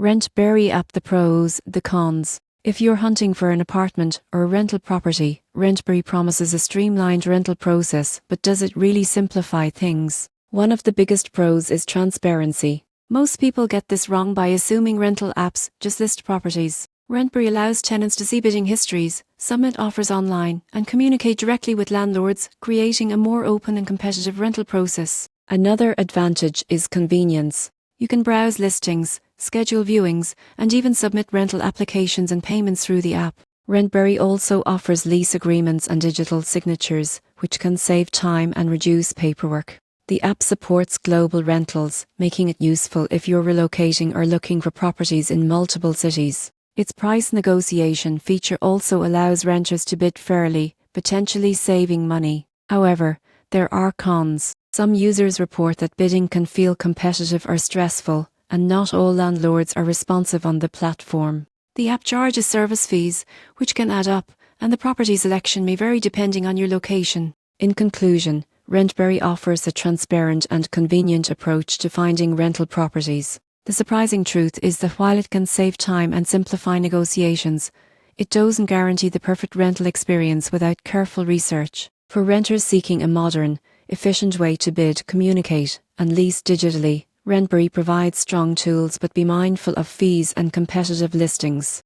Rentberry app. The pros, the cons. If you're hunting for an apartment or a rental property, Rentberry promises a streamlined rental process, but does it really simplify things? One of the biggest pros is transparency. Most people get this wrong by assuming rental apps just list properties. Rentberry allows tenants to see bidding histories, submit offers online, and communicate directly with landlords, creating a more open and competitive rental process. Another advantage is convenience. You can browse listings, schedule viewings, and even submit rental applications and payments through the app. Rentberry also offers lease agreements and digital signatures, which can save time and reduce paperwork. The app supports global rentals, making it useful if you're relocating or looking for properties in multiple cities. Its price negotiation feature also allows renters to bid fairly, potentially saving money. However, there are cons. Some users report that bidding can feel competitive or stressful, and not all landlords are responsive on the platform. The app charges service fees, which can add up, and the property selection may vary depending on your location. In conclusion, Rentberry offers a transparent and convenient approach to finding rental properties. The surprising truth is that while it can save time and simplify negotiations, it doesn't guarantee the perfect rental experience without careful research. For renters seeking a modern, efficient way to bid, communicate, and lease digitally, Rentberry provides strong tools, but be mindful of fees and competitive listings.